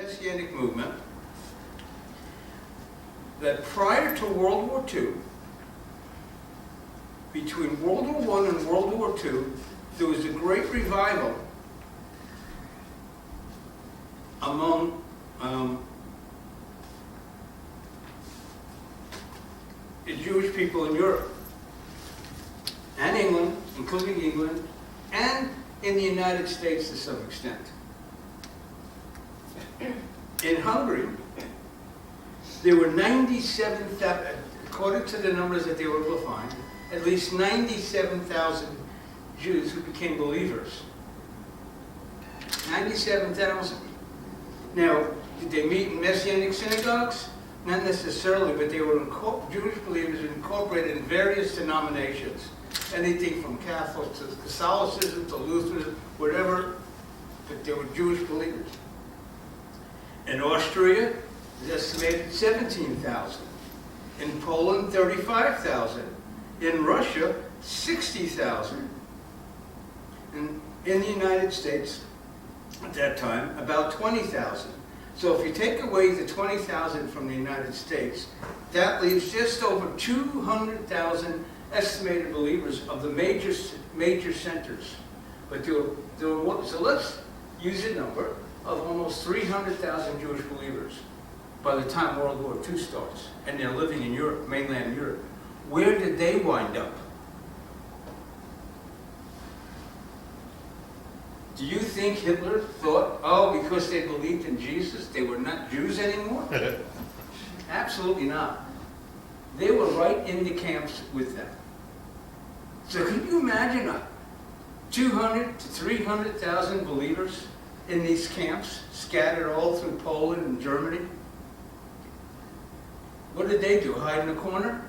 Messianic movement that prior to World War II, between World War I and World War II, there was a great revival among the Jewish people in Europe and England, including England, and in the United States to some extent. In Hungary, there were 97,000, according to the numbers that they were able to find, at least 97,000 Jews who became believers. 97,000. Now, did they meet in Messianic synagogues? Not necessarily, but they were Jewish believers incorporated in various denominations. Anything from Catholic to Catholicism to Lutheranism, whatever, but they were Jewish believers. In Austria, it's estimated 17,000. In Poland, 35,000. In Russia, 60,000. And in the United States, at that time, about 20,000. So if you take away the 20,000 from the United States, that leaves just over 200,000 estimated believers of the major centers. But so let's use a number of almost 300,000 Jewish believers by the time World War II starts, and they're living in Europe, mainland Europe. Where did they wind up? Do you think Hitler thought, oh, because they believed in Jesus, they were not Jews anymore? Absolutely not. They were right in the camps with them. So can you imagine 200 to 300,000 believers in these camps, scattered all through Poland and Germany? What did they do? Hide in a corner?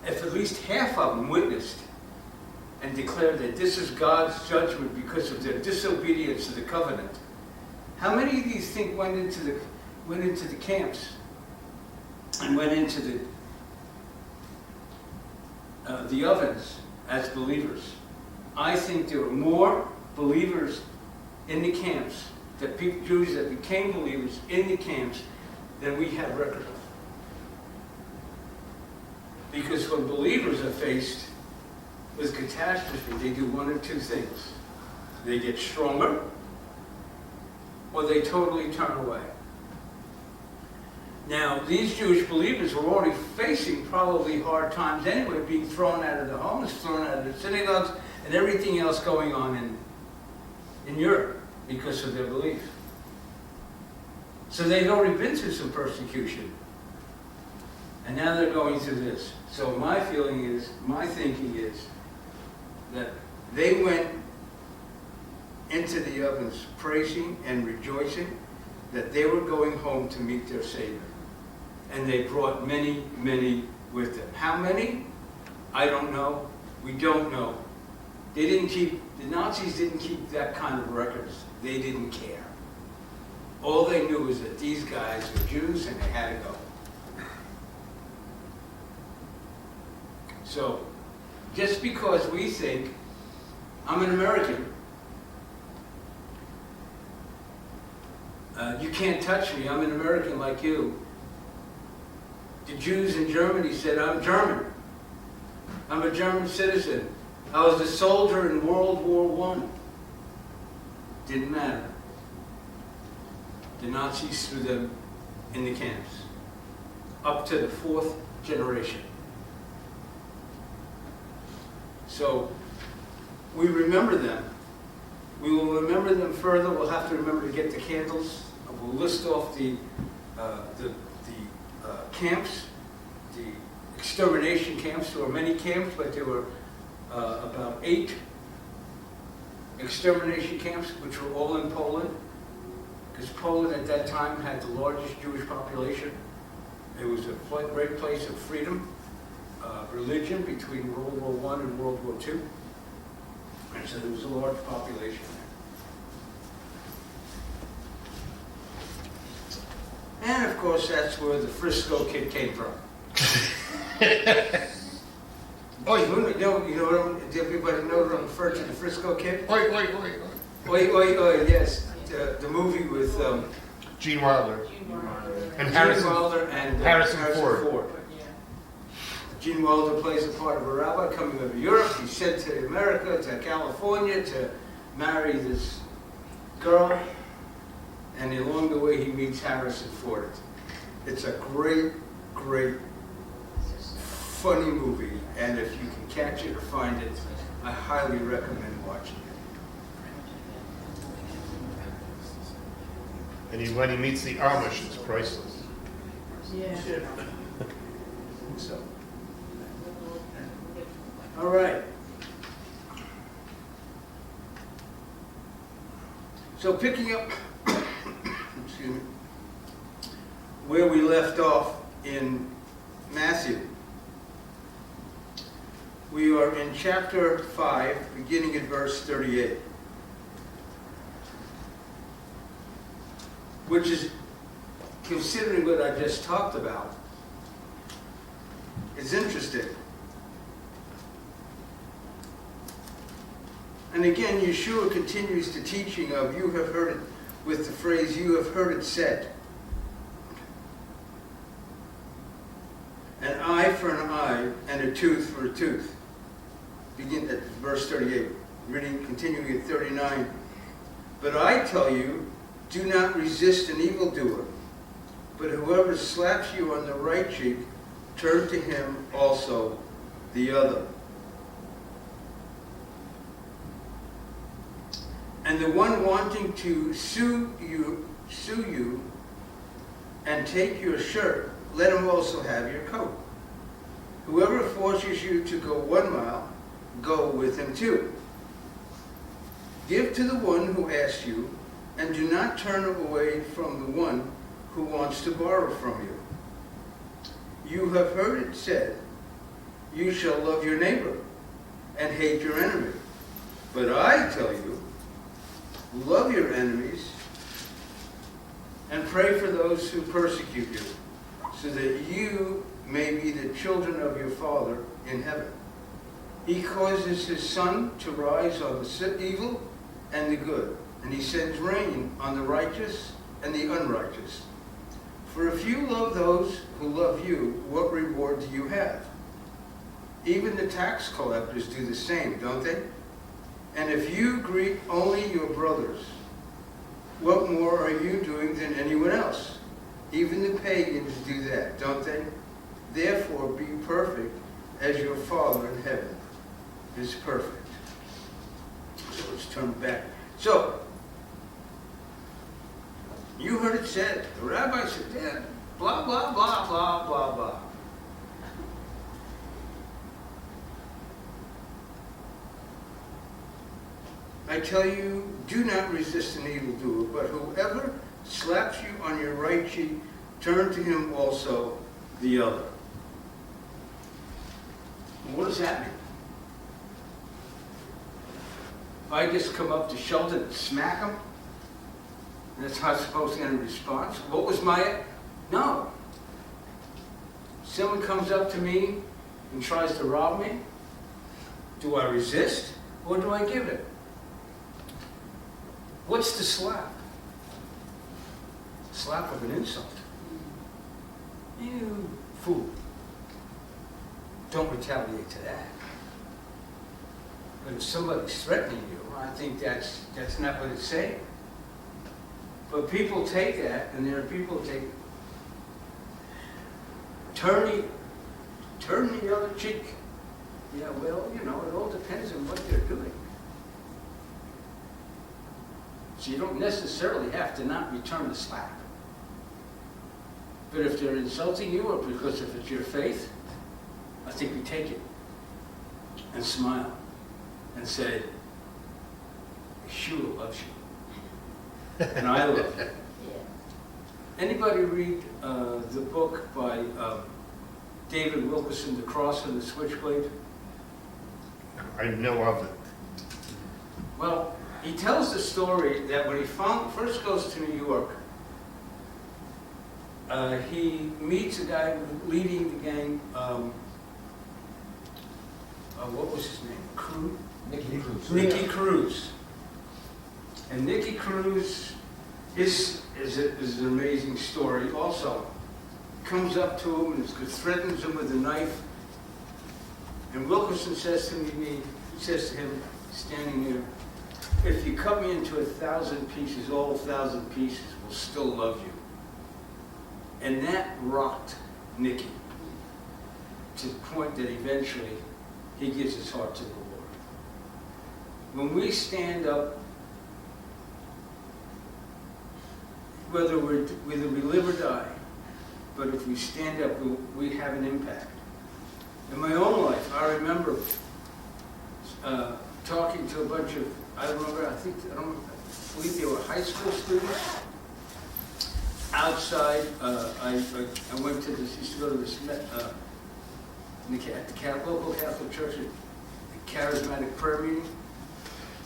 If at least half of them witnessed and declared that this is God's judgment because of their disobedience to the covenant, how many of these think went into the camps and went into the ovens as believers? I think there were more believers in the camps, Jews that became believers in the camps, than we have record of. Because when believers are faced with catastrophe, they do one of two things. They get stronger, or they totally turn away. Now, these Jewish believers were already facing probably hard times anyway, being thrown out of their homes, thrown out of the synagogues, and everything else going on in Europe because of their belief. So they've already been through some persecution. And now they're going through this. So my thinking is that they went into the ovens praising and rejoicing that they were going home to meet their Savior. And they brought many, many with them. How many? I don't know. We don't know. The Nazis didn't keep that kind of records. They didn't care. All they knew was that these guys were Jews and they had to go. So, just because we think, I'm an American, you can't touch me, I'm an American like you. The Jews in Germany said, I'm German. I'm a German citizen. I was a soldier in World War I. Didn't matter. The Nazis threw them in the camps, up to the 4th generation. So, we remember them. We will remember them further. We'll have to remember to get the candles. We'll list off the camps, the extermination camps. There were many camps, but there were about 8 extermination camps, which were all in Poland, because Poland at that time had the largest Jewish population. It was a great place of freedom, religion between World War I and World War II. And so there was a large population there. And of course, that's where the Frisco kid came from. Oh, you know, everybody know what I'm referring to, the Frisco kid? Oi, oi, oi, oi. Oi, oi, oi, yes. The movie with Gene Wilder. And Gene Wilder and Harrison Ford. Yeah. Gene Wilder plays the part of a rabbi coming over Europe. He's sent to America, to California, to marry this girl. And along the way, he meets Harrison Ford. It's a great, great, funny movie. And if you can catch it or find it, I highly recommend watching it. And when he meets the Amish, it's priceless. Yeah. So, all right. So picking up, excuse me, where we left off in Matthew, we are in chapter 5, beginning at verse 38, which is, considering what I just talked about, is interesting. And again, Yeshua continues the teaching of, you have heard it, with the phrase, you have heard it said. An eye for an eye and a tooth for a tooth. Begin at verse 38, reading, continuing at 39. But I tell you, do not resist an evildoer, but whoever slaps you on the right cheek, turn to him also the other. And the one wanting to sue you and take your shirt, let him also have your coat. Whoever forces you to go 1 mile, go with him 2. Give to the one who asks you, and do not turn away from the one who wants to borrow from you. You have heard it said, you shall love your neighbor and hate your enemy. But I tell you, love your enemies and pray for those who persecute you, so that you may be the children of your Father in heaven. He causes his sun to rise on the evil and the good, and he sends rain on the righteous and the unrighteous. For if you love those who love you, what reward do you have? Even the tax collectors do the same, don't they? And if you greet only your brothers, what more are you doing than anyone else? Even the pagans do that, don't they? Therefore, be perfect as your Father in heaven is perfect. So let's turn back. So, you heard it said, the rabbi said, yeah, blah, blah, blah, blah, blah, blah. I tell you, do not resist an evildoer, but whoever slaps you on your right cheek, turn to him also the other. What does that mean? If I just come up to Sheldon and smack him, that's how I'm supposed to get a response? What was my... No. Someone comes up to me and tries to rob me. Do I resist or do I give it? What's the slap? Slap of an insult. You fool. Don't retaliate to that. But if somebody's threatening you, I think that's not what it's saying. But people take that, and there are people who take, turn the other cheek. Yeah, well, you know, it all depends on what they're doing. So you don't necessarily have to not return the slap. But if they're insulting you, or because if it's your faith, I think we take it and smile and say, Yeshua loves you. And I love you. Anybody read the book by David Wilkerson, The Cross and the Switchblade? I know of it. Well, he tells the story that when he first goes to New York, he meets a guy leading the gang, what was his name? Nicky Cruz. Nicky Cruz. And Nicky Cruz His is an amazing story also. Comes up to him and threatens him with a knife. And Wilkerson says to me, says to him, standing there, if you cut me into 1,000 pieces, all 1,000 pieces will still love you. And that rocked Nicky to the point that eventually he gives his heart to the Lord. When we stand up, whether we live or die, but if we stand up, we have an impact. In my own life, I remember talking to a bunch of, I believe they were high school students. Outside, I went to this, used to go to this, at the local Catholic church, a charismatic prayer meeting.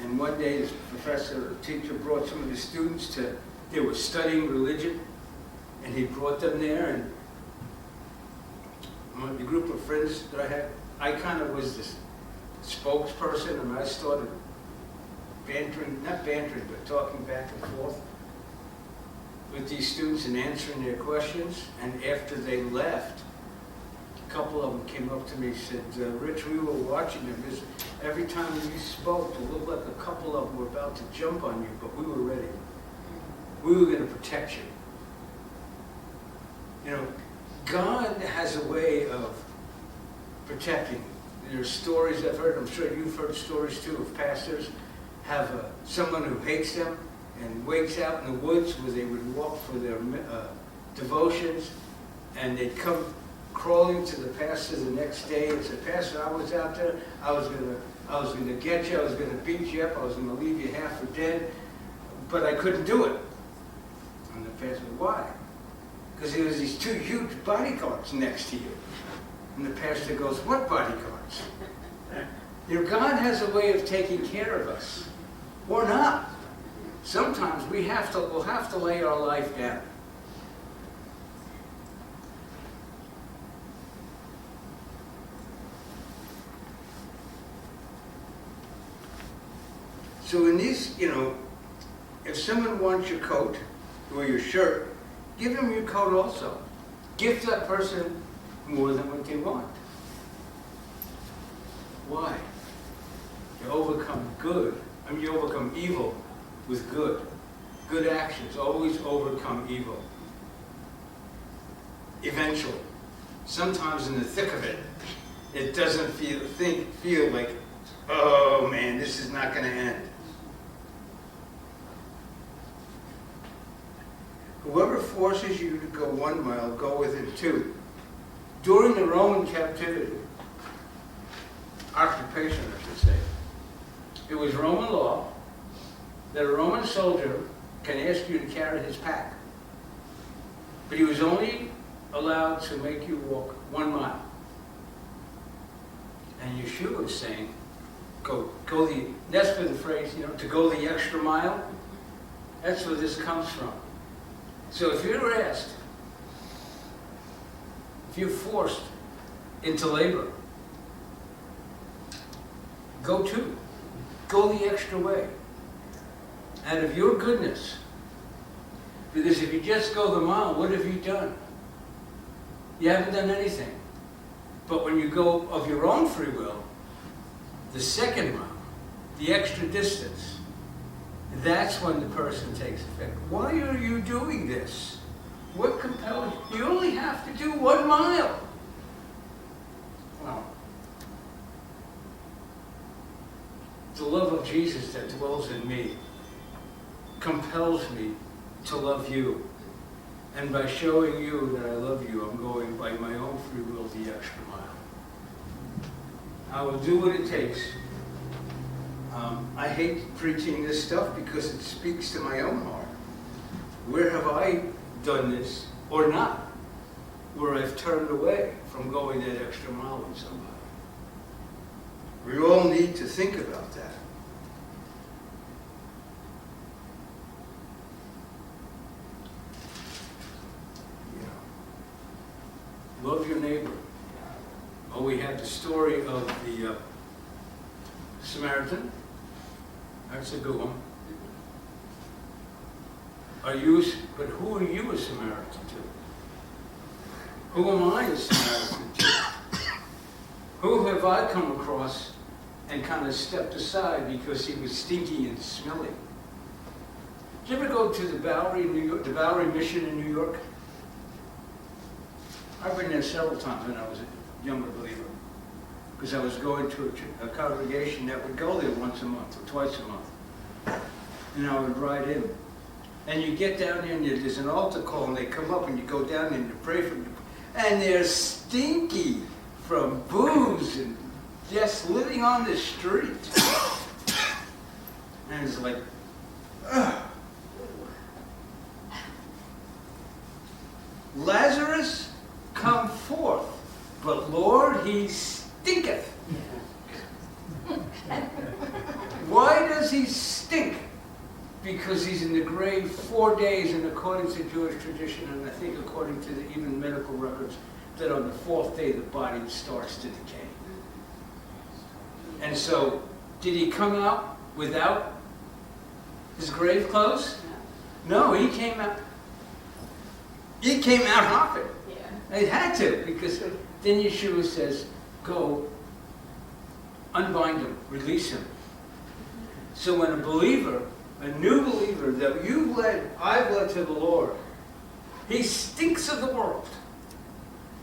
And one day this professor or teacher brought some of his students they were studying religion, and he brought them there, and the group of friends that I had, I kind of was this spokesperson, and I started not bantering, but talking back and forth with these students and answering their questions. And after they left, a couple of them came up to me and said, Rich, we were watching them. Every time you spoke, it looked like a couple of them were about to jump on you, but we were ready. We were going to protect you. You know, God has a way of protecting. There's stories I've heard, I'm sure you've heard stories too, of pastors have someone who hates them and waits out in the woods where they would walk for their devotions, and they'd come crawling to the pastor the next day and say, Pastor, I was out there, I was going to get you, I was going to beat you up, I was going to leave you half for dead, but I couldn't do it. And the pastor said, why? Because there was these two huge bodyguards next to you. And the pastor goes, what bodyguards? You know, God has a way of taking care of us, or not. Sometimes we'll have to lay our life down. So in these, you know, if someone wants your coat or your shirt, give them your coat also. Give that person more than what they want. Why? You overcome you overcome evil with good. Good actions always overcome evil. Eventually. Sometimes in the thick of it, it doesn't feel like, oh man, this is not going to end. Whoever forces you to go 1 mile, go with him 2. During the Roman captivity, occupation, I should say, it was Roman law that a Roman soldier can ask you to carry his pack. But he was only allowed to make you walk 1 mile. And Yeshua was saying, that's where the phrase, you know, to go the extra mile, that's where this comes from. So if you're asked, if you're forced into labor, go the extra way, out of your goodness. Because if you just go the mile, what have you done? You haven't done anything. But when you go of your own free will, the 2nd mile, the extra distance, that's when the person takes effect. Why are you doing this? What compels you? You only have to do 1 mile. Wow. The love of Jesus that dwells in me compels me to love you. And by showing you that I love you, I'm going by my own free will the extra mile. I will do what it takes. I hate preaching this stuff because it speaks to my own heart. Where have I done this or not? Where I've turned away from going that extra mile with somebody. We all need to think about that. Love your neighbor. Oh, we had the story of the Samaritan. That's a good one. But who are you a Samaritan to? Who am I a Samaritan to? Who have I come across and kind of stepped aside because he was stinky and smelly? Did you ever go to the Bowery, New York, the Bowery Mission in New York? I've been there several times when I was a younger believer, because I was going to a congregation that would go there once a month or twice a month. And I would ride in. And you get down there and there's an altar call and they come up and you go down and you pray for them. And they're stinky from booze and just living on the street. And it's like, ugh. Lazarus, come forth, but Lord, he stinketh. Why does he stink? Because he's in the grave 4 days, and according to Jewish tradition, and I think according to even medical records, that on the 4th day the body starts to decay. And so, did he come out without his grave clothes? No, he came out. He came out hopping. Yeah. He had to, because then Yeshua says, go, unbind him, release him. So when a believer, a new believer that I've led to the Lord, he stinks of the world.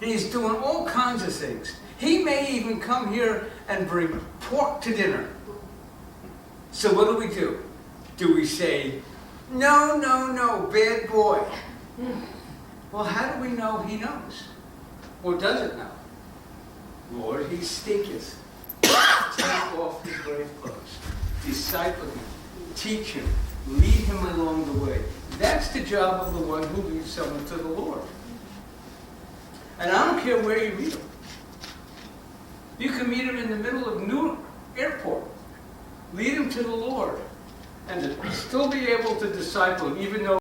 He's doing all kinds of things. He may even come here and bring pork to dinner. So what do? Do we say, no, no, no, bad boy? Well, how do we know he knows? Or doesn't know? Lord, he stinketh. Take off his grave clothes. Disciple him. Teach him. Lead him along the way. That's the job of the one who leads someone to the Lord. And I don't care where you meet him. You can meet him in the middle of Newark Airport. Lead him to the Lord. And still be able to disciple him, even though